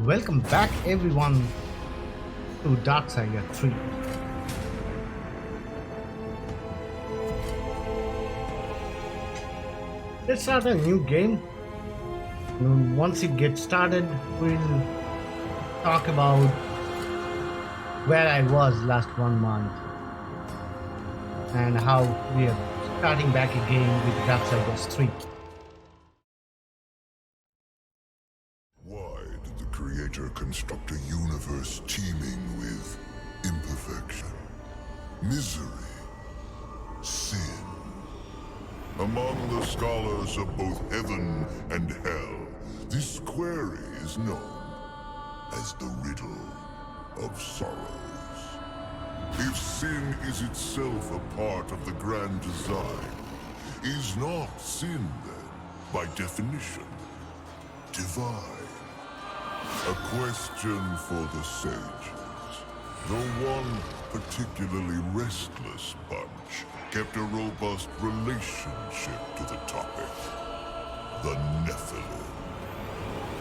Welcome back everyone to Darksiders 3. Let's start a new game. Once it gets started, we'll talk about where I was last 1 month and how we are starting back again with Darksiders 3. Why did the Creator construct a universe teeming with imperfection, misery, sin? Among the scholars of both heaven and hell, this query is known as the riddle of sorrows. If sin is itself a part of the grand design, is not sin then, by definition, divine? A question for the sages. The one particularly restless bunch kept a robust relationship to the topic. The Nephilim.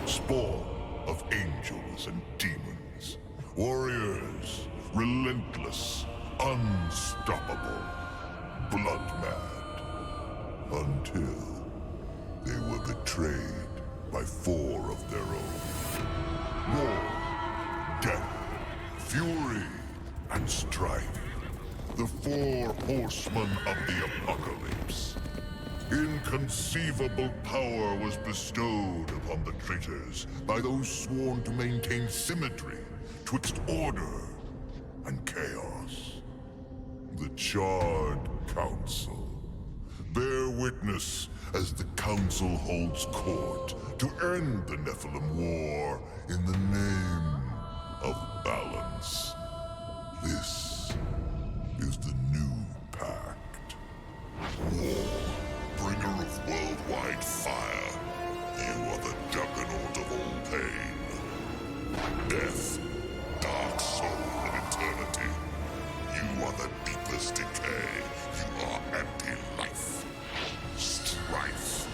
Spawn of angels and demons. Warriors, relentless, unstoppable, blood-mad. Until they were betrayed by four of their own. War, death, fury, and strife. The Four Horsemen of the Apocalypse. Inconceivable power was bestowed upon the traitors by those sworn to maintain symmetry twixt order and chaos. The Charred Council. Bear witness as the Council holds court to end the Nephilim War in the name of balance. This is the new pact. War, bringer of worldwide fire. You are the juggernaut of all pain. Death, dark soul of eternity. You are the deepest decay. You are anti-life. Strife,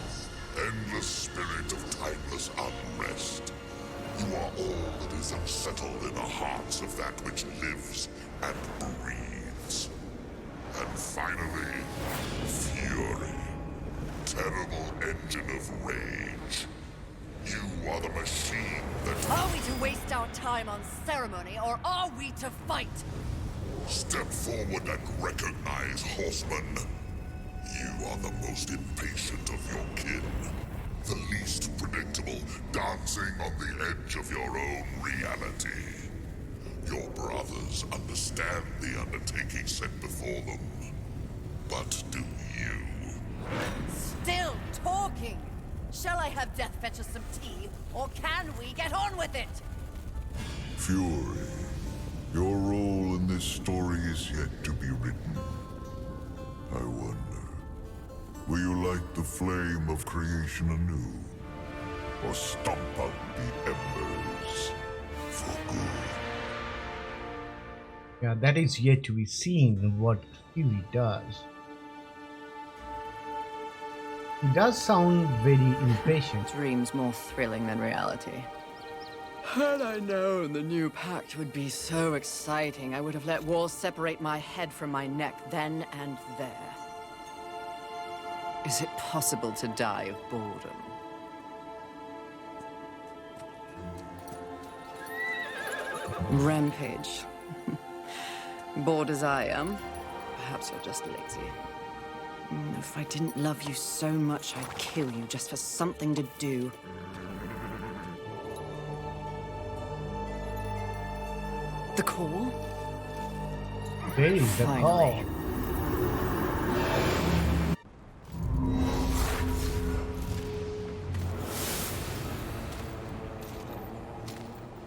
endless spirit of timeless unrest. You are all that is unsettled in the hearts of that which lives and breathes. And finally, fury. Terrible engine of rage. You are the machine that... Are we to waste our time on ceremony, or are we to fight? Step forward and recognize, Horseman. You are the most impatient of your kin. The least predictable, dancing on the edge of your own reality. Your brothers understand the undertaking set before them. But do you? Still talking! Shall I have Death fetch us some tea, or can we get on with it? Fury, your role in this story is yet to be written. I wonder, will you light the flame of creation anew? Or stomp out the embers for good? Yeah, that is yet to be seen what Fury does. He does sound very impatient. Dreams more thrilling than reality. Had I known the new pact would be so exciting, I would have let walls separate my head from my neck then and there. Is it possible to die of boredom? Rampage. Bored as I am, perhaps you're just lazy. If I didn't love you so much, I'd kill you just for something to do. The call? There is the call. Finally.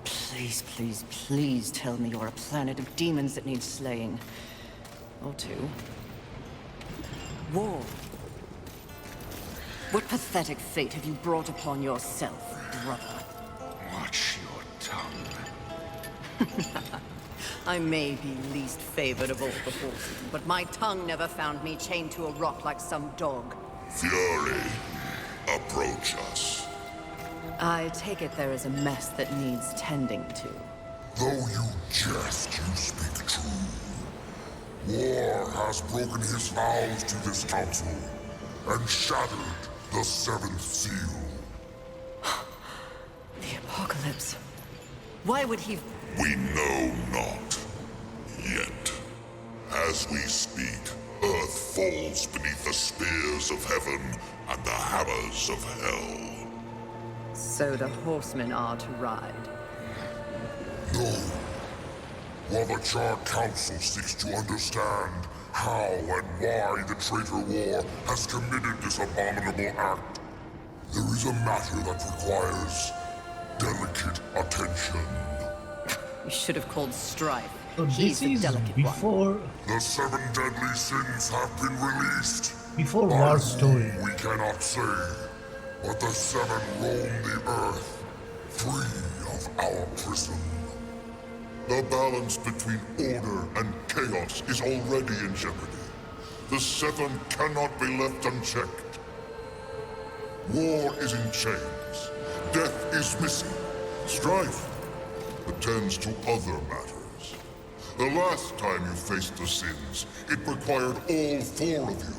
Please, please, please tell me you're a planet of demons that needs slaying. Or two. War. What pathetic fate have you brought upon yourself, brother? Watch your tongue. I may be least favored of all the horsemen, but my tongue never found me chained to a rock like some dog. Fury, approach us. I take it there is a mess that needs tending to. Though you jest, you speak true. War has broken his vows to this council and shattered the seventh seal. The apocalypse. Why would he... We know not. Yet. As we speak, Earth falls beneath the spears of heaven and the hammers of hell. So the horsemen are to ride. No. While the Charred Council seeks to understand how and why the traitor war has committed this abominable act, there is a matter that requires delicate attention. You should have called Strife. So He's this the is delicate before The 7 deadly sins have been released. before By War whom Story. we cannot say, but the 7 roam the earth, free of our prison. The balance between order and chaos is already in jeopardy. The 7 cannot be left unchecked. War is in chains. Death is missing. Strife attends to other matters. The last time you faced the sins, it required all 4 of you.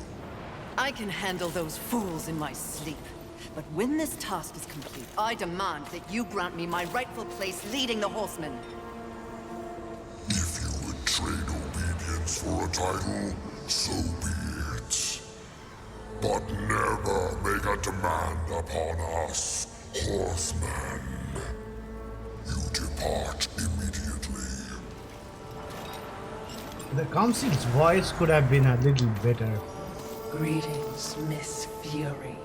I can handle those fools in my sleep. But when this task is complete, I demand that you grant me my rightful place leading the horsemen. If you would trade obedience for a title, so be it. But never make a demand upon us, horsemen. You depart immediately. The council's voice could have been a little better. Greetings, Miss Fury.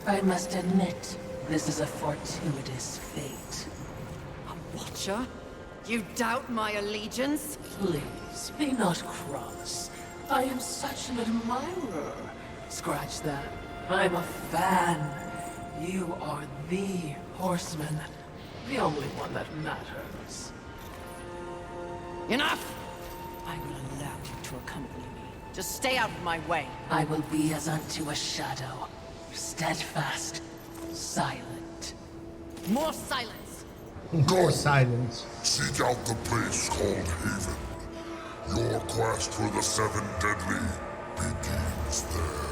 I must admit, this is a fortuitous fate. A watcher? You doubt my allegiance? Please, be not cross. I am such an admirer. Scratch that. I'm a fan. You are the horseman. The only one that matters. Enough! I will allow you to accompany me. Just stay out of my way. I will be as unto a shadow. Steadfast. Silent. More silence! More silence. Seek out the place called Haven. Your quest for the 7 deadly begins there.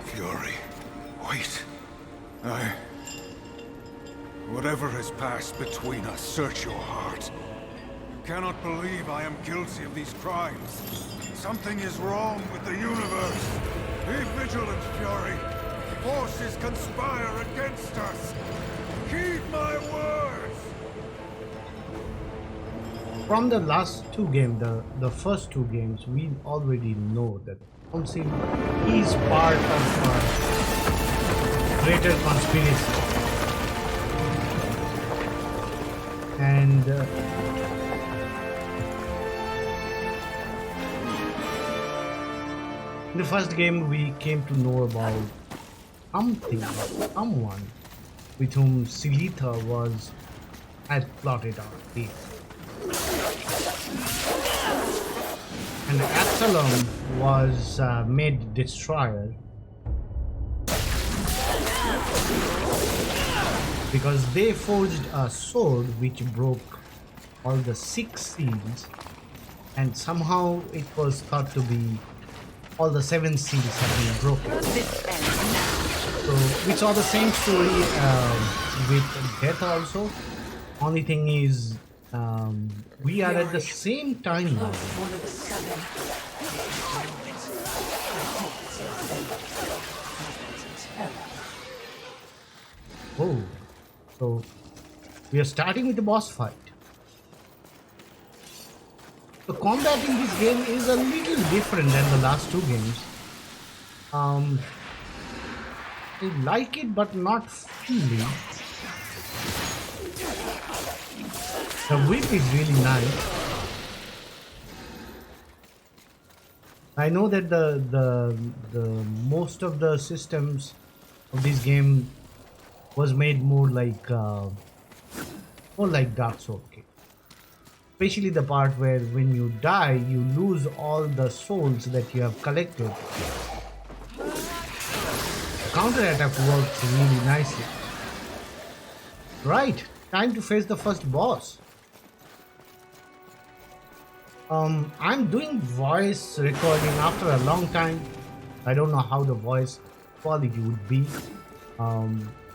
Fury, wait. Whatever has passed between us, search your heart. You cannot believe I am guilty of these crimes. Something is wrong with the universe. Be vigilant, Fury. Forces conspire against us. Heed my words! From the last 2 games, the first 2 games, we already know that council is part of a greater conspiracy. And in the first game, we came to know about someone with whom Silitha had plotted our case. And Absalom was made destroyer because they forged a sword which broke all the 6 seals, and somehow it was thought to be all the 7 seals have been broken. This ends now. So we saw the same story with Death also. Only thing is, we are at the same timeline. One of the 7. Oh, so we are starting with the boss fight. The combat in this game is a little different than the last 2 games. I like it, but not fully. The whip is really nice. I know that the most of the systems of this game was made more like Dark Souls game. Especially the part where when you die, you lose all the souls that you have collected. counterattack works really nicely. Right, time to face the first boss. I'm doing voice recording after a long time. I don't know how the voice quality would be.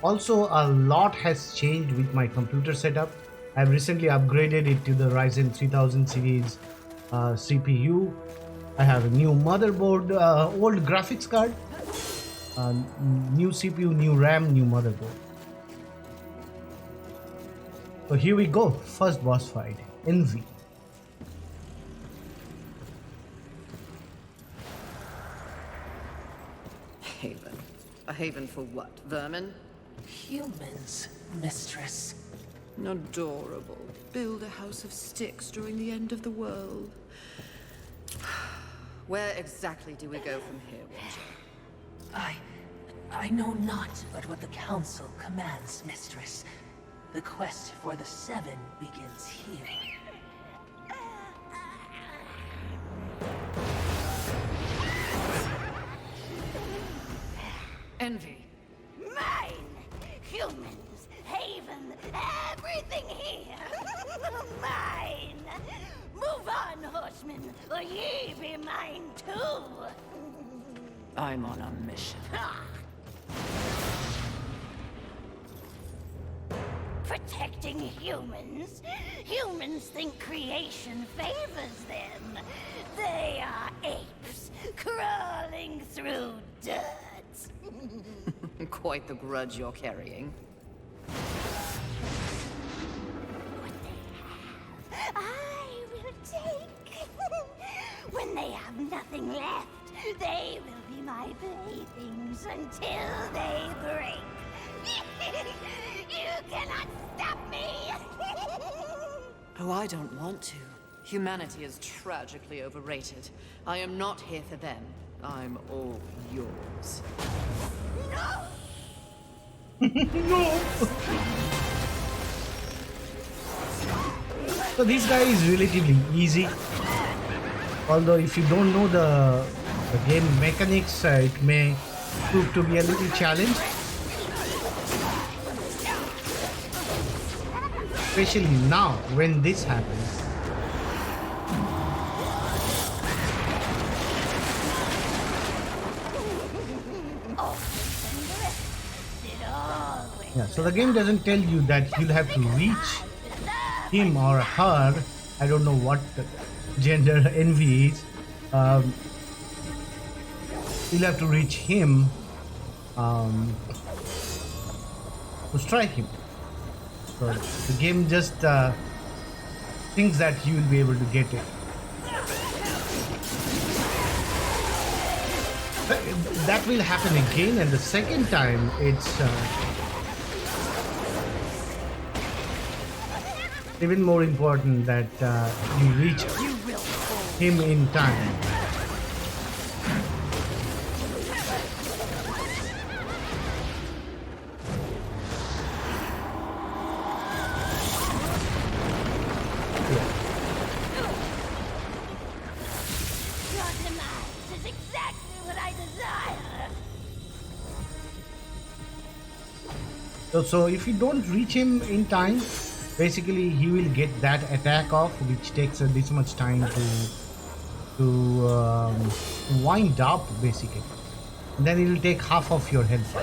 Also, a lot has changed with my computer setup. I've recently upgraded it to the Ryzen 3000 series CPU. I have a new motherboard, old graphics card, new CPU, new RAM, new motherboard. So here we go, first boss fight, Envy. Haven. A haven for what? Vermin? Humans, mistress. Adorable. Build a house of sticks during the end of the world. Where exactly do we go from here, Watcher? I know not but what the Council commands, mistress. The quest for the Seven begins here. Envy. Mine! Humans, haven, everything here! Mine! Move on, horsemen, or ye be mine too! I'm on a mission. Protecting humans? Humans think creation favors them. They are apes, crawling through dirt. Quite the grudge you're carrying. What they have, I will take. When they have nothing left, they will be my playthings until they break. You cannot stop me! Oh, I don't want to. Humanity is tragically overrated. I am not here for them. I'm all yours. No! So this guy is relatively easy. Although if you don't know the game mechanics, it may prove to be a little challenge. Especially now, when this happens. Yeah, so the game doesn't tell you that you'll have to reach him or her. I don't know what gender Envy is. You'll have to reach him to strike him. So the game just thinks that you will be able to get it. But that will happen again, and the second time it's even more important that you reach him in time. Your demise is exactly what I desire. So if you don't reach him in time, basically he will get that attack off, which takes this much time to wind up, basically. And then it will take half of your health.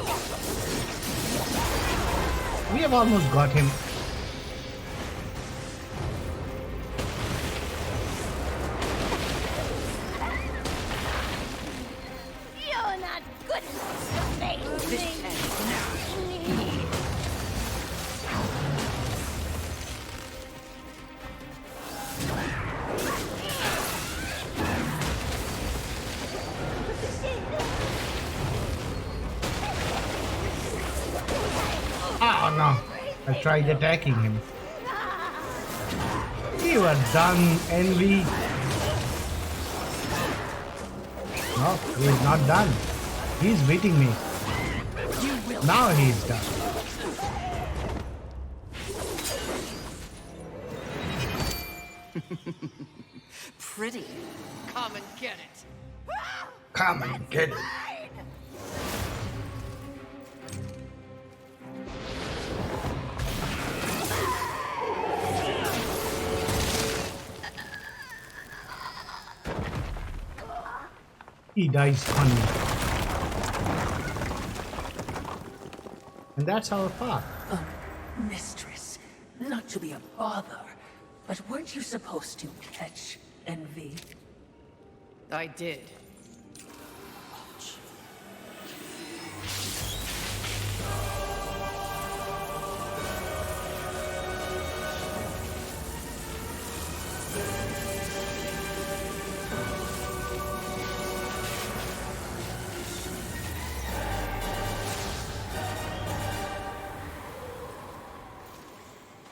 We have almost got him. You're not good enough to face me. Oh no, I tried attacking him. You are done, Envy. No, he is not done. He's beating me. Now he's done. Pretty. Come and get it. Come and get it. he dies funny. And that's our path. Mistress, not to be a bother, but weren't you supposed to catch envy? I did.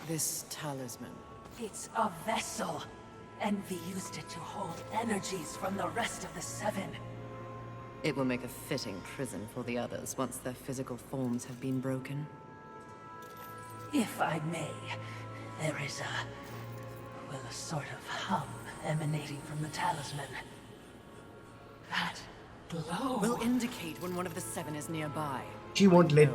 This talisman. It's a vessel. Envy used it to hold energies from the rest of the seven. It will make a fitting prison for the others once their physical forms have been broken. If I may, there is a sort of hum emanating from the talisman. That glow. Will indicate when one of the seven is nearby. She won't let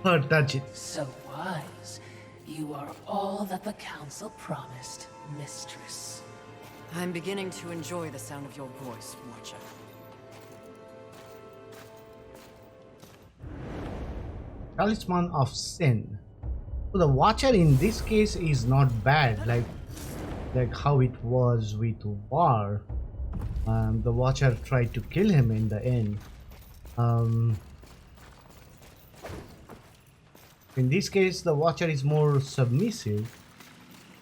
her touch it. So wise. You are all that the council promised, mistress. I'm beginning to enjoy the sound of your voice, Watcher. Talisman of Sin. So the Watcher in this case is not bad, like how it was with War. The Watcher tried to kill him in the end. In this case, the Watcher is more submissive,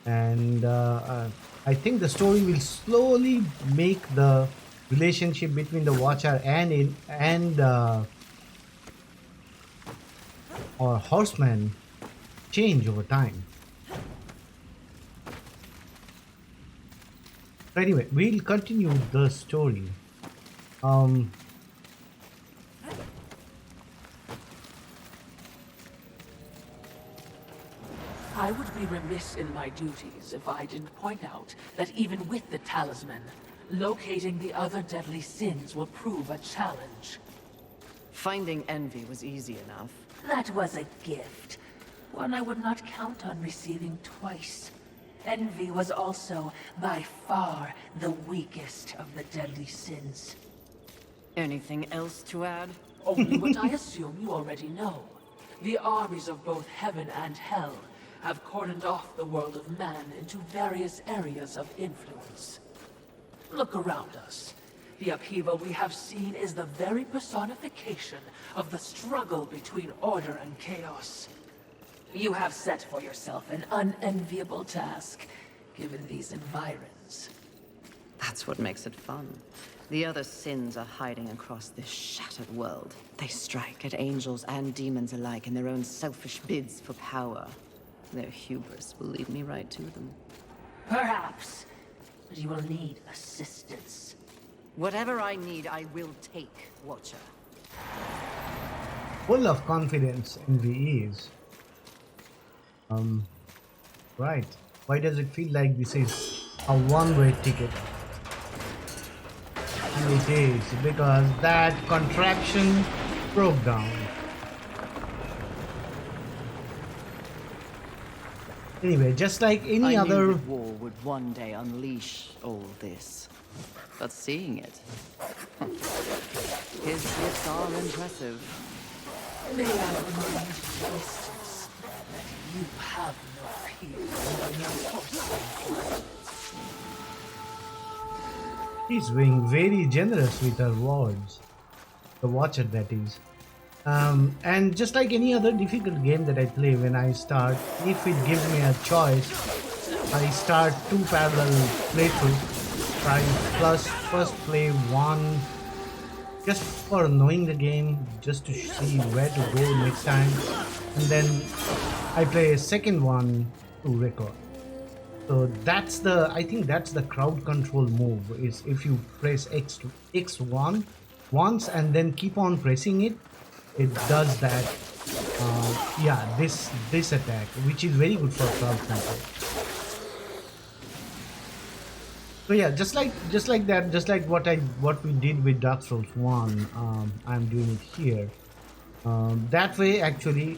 and I think the story will slowly make the relationship between the Watcher and or Horseman change over time. But anyway, we'll continue the story. I would be remiss in my duties if I didn't point out that even with the talisman, locating the other deadly sins will prove a challenge. Finding envy was easy enough. That was a gift. One I would not count on receiving twice. Envy was also, by far, the weakest of the deadly sins. Anything else to add? Only what I assume you already know. The armies of both heaven and hell have cordoned off the world of man into various areas of influence. Look around us. The upheaval we have seen is the very personification of the struggle between order and chaos. You have set for yourself an unenviable task, given these environs. That's what makes it fun. The other sins are hiding across this shattered world. They strike at angels and demons alike in their own selfish bids for power. Their hubris will lead me right to them. Perhaps, but you will need assistance. Whatever I need, I will take, Watcher. Full of confidence, Envy is. Right. Why does it feel like this is a one-way ticket? And it is, because that contraption broke down. Anyway, just like any I other... knew that war would one day unleash all this. But seeing it... his gifts are impressive. May I remind you, mistress, that you have no fear when your horse. She's being very generous with her words. The Watcher, that is. And just like any other difficult game that I play, when I start, if it gives me a choice, I start 2 parallel playthroughs. I first play one just for knowing the game, just to see where to go next time, and then I play a second one to record. So I think that's the crowd control move, is if you press X1 once and then keep on pressing it, it does that. Yeah, this attack, which is very good for crowd control. So yeah, just like that, just like what we did with Dark Souls 1, I'm doing it here. That way, actually,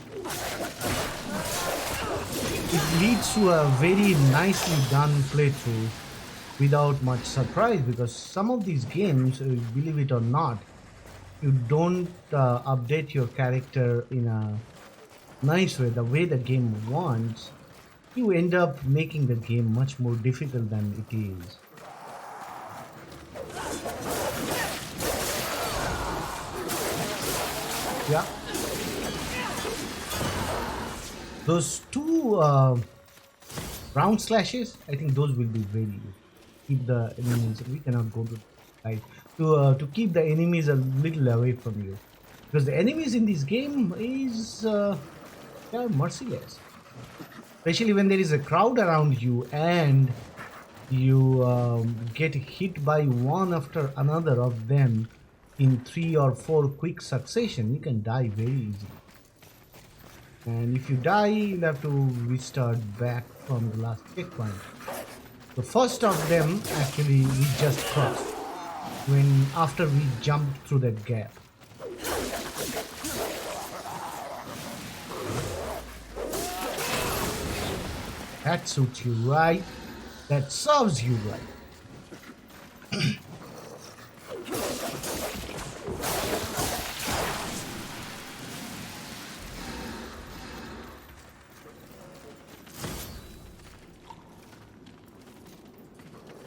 it leads to a very nicely done playthrough, without much surprise, because some of these games, believe it or not, you don't update your character in a nice way, the way the game wants, you end up making the game much more difficult than it is. Yeah. Those two round slashes, I think those will be very useful. Keep the enemies. We cannot go to right to keep the enemies a little away from you, because the enemies in this game is they are merciless. Especially when there is a crowd around you and you get hit by one after another of them in 3 or 4 quick succession, you can die very easily. And if you die, you'll have to restart back from the last checkpoint. The first of them actually we just crossed when after we jumped through that gap. That suits you right. That serves you right.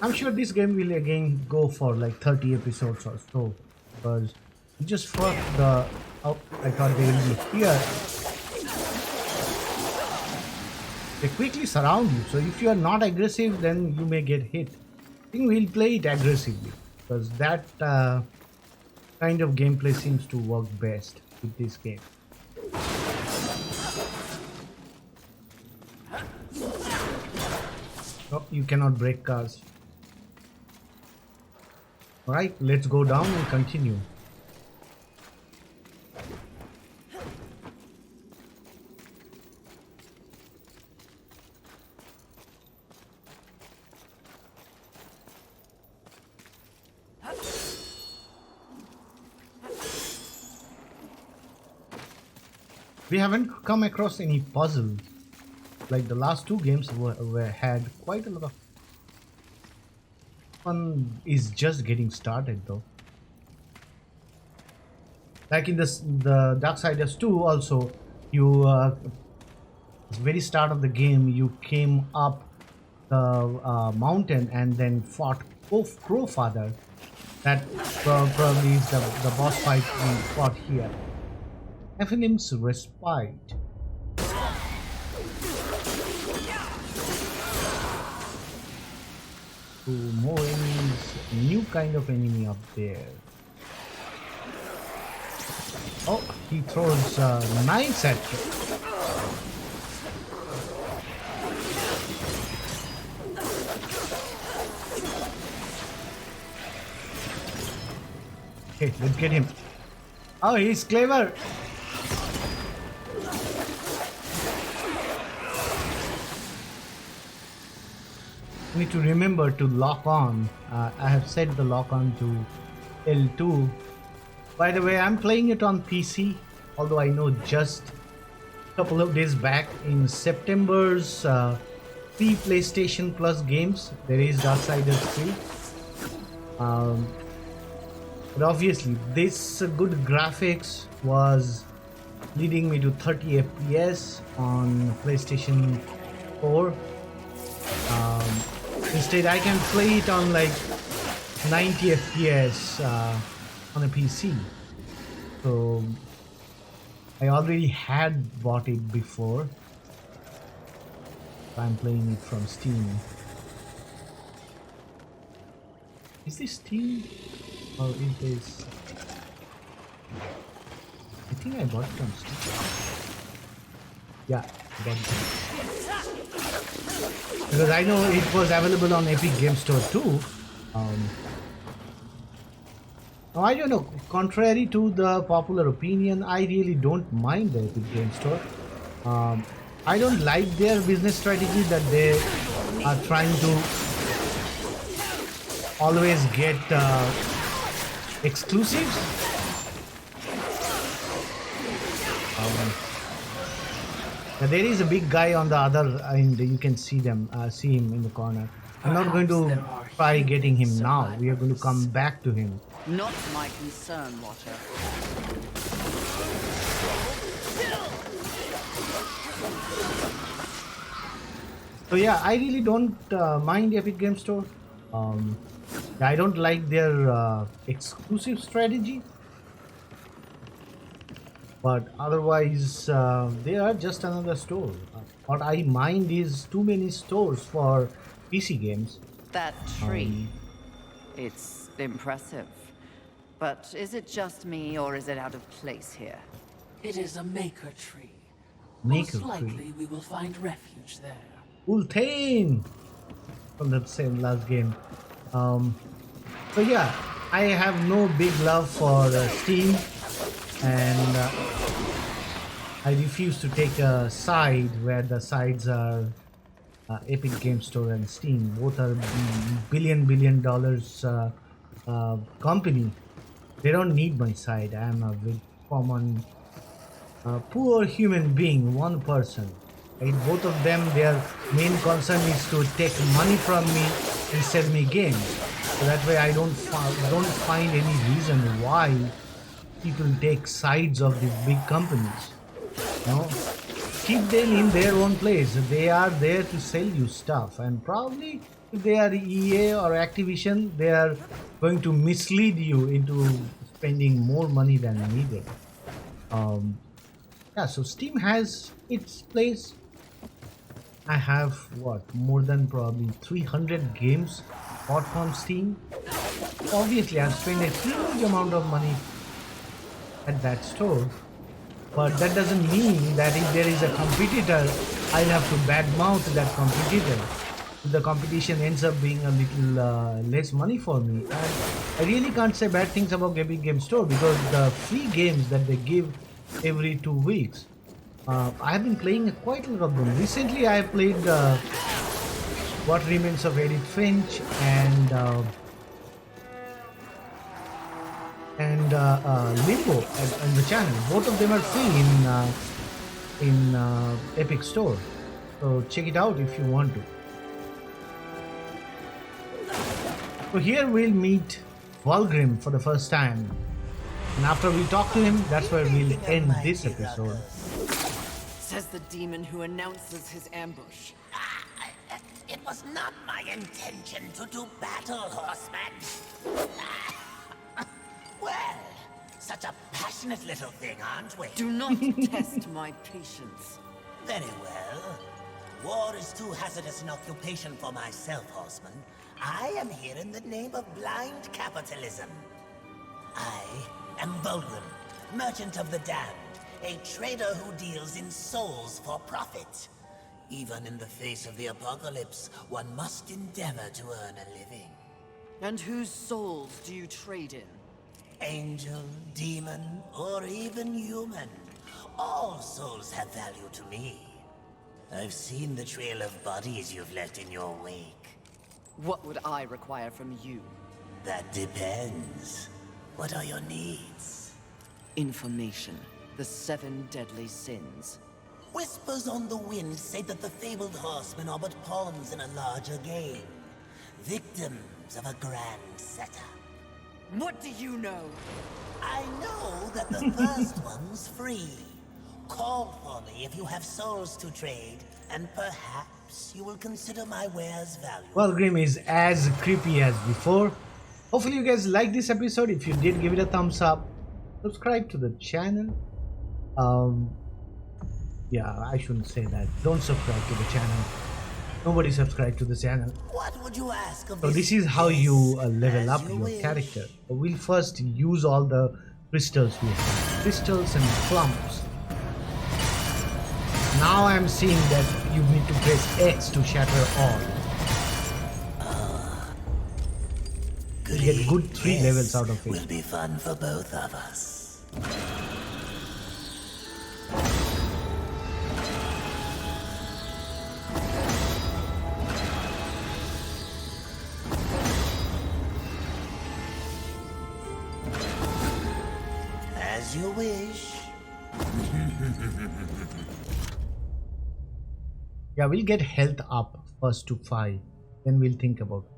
I'm sure this game will again go for like 30 episodes or so, because you just fought the... Oh, I thought they will be here. They quickly surround you, so if you are not aggressive, then you may get hit. I think we'll play it aggressively, because that kind of gameplay seems to work best with this game. Oh, you cannot break cars. Alright, let's go down and continue. We haven't come across any puzzles. Like the last 2 games had quite a lot of fun. Is just getting started though. Like in the Darksiders 2 also, you at the very start of the game you came up the mountain and then fought Crowfather. That probably is the boss fight we fought here. Ephelim's Respite. More enemies, new kind of enemy up there. Oh, he throws knives at you. Okay, let's get him. Oh, he's clever. Need to remember to lock on. I have set the lock on to L2. By the way, I'm playing it on PC, although I know just a couple of days back in September's free PlayStation Plus games, there is Darksiders 3. But obviously, this good graphics was leading me to 30 FPS on PlayStation 4. Instead, I can play it on like 90 FPS on a PC. So I already had bought it before. I'm playing it from Steam. Is this Steam or is this? I think I bought it from Steam. Yeah, I bought it. Because I know it was available on Epic Game Store too. I don't know, contrary to the popular opinion, I really don't mind the Epic Game Store. I don't like their business strategy that they are trying to always get exclusives. There is a big guy on the other end. You can see them, see him in the corner. I'm not going to try getting him now. We are going to Survivors. come back to him. Not my concern, Watcher. So yeah, I really don't mind Epic Game Store. I don't like their exclusive strategy, but otherwise they are just another store. What I mind is too many stores for PC games. That tree. It's impressive. But is it just me, or is it out of place here? It is a maker tree. Maker Most tree. likely we will find refuge there. Ultane from the same last game. So yeah, I have no big love for Steam, and I refuse to take a side where the sides are Epic Game Store and Steam. Both are billion dollars company. They don't need my side. I am a very common poor human being, one person. Right? Both of them, their main concern is to take money from me and sell me games. So that way I don't find any reason why people take sides of these big companies. No, keep them in their own place. They are there to sell you stuff, and probably if they are EA or Activision, they are going to mislead you into spending more money than needed. Yeah, so Steam has its place. I have what, more than probably 300 games bought from Steam. Obviously, I've spent a huge amount of money at that store, but that doesn't mean that if there is a competitor, I'll have to badmouth that competitor. If the competition ends up being a little less money for me, and I really can't say bad things about Epic Game Store because the free games that they give every 2 weeks, I have been playing quite a lot of them. Recently, I have played What Remains of Edith Finch and Limbo on the channel. Both of them are free in Epic Store, so check it out if you want to. So here we'll meet Valgrim for the first time, and after we talk to him, that's where we'll end this episode. Says the demon who announces his ambush. It was not my intention to do battle, Horseman. Well, such a passionate little thing, aren't we? Do not test my patience. Very well. War is too hazardous an occupation for myself, Horseman. I am here in the name of blind capitalism. I am Volgrim, merchant of the damned, a trader who deals in souls for profit. Even in the face of the apocalypse, one must endeavor to earn a living. And whose souls do you trade in? Angel, demon, or even human. All souls have value to me. I've seen the trail of bodies you've left in your wake. What would I require from you? That depends. What are your needs? Information. The 7 deadly sins. Whispers on the wind say that the fabled horsemen are but pawns in a larger game. Victims of a grand setup. What do you know? I know that the first one's free. Call for me if you have souls to trade, and perhaps you will consider my wares valuable. Valgrim is as creepy as before. Hopefully you guys liked this episode. If you did, give it a thumbs up. Subscribe to the channel. Yeah, I shouldn't say that. Don't subscribe to the channel. Nobody subscribe to the channel. What would you ask of So this is how place? you level As up you your wish. character. We'll first use all the crystals we have. Crystals and clumps. Now I'm seeing that you need to press X to shatter all. You get good 3 levels out of Will it. be fun for both of us. As you wish. Yeah, we'll get health up first to 5. Then we'll think about it.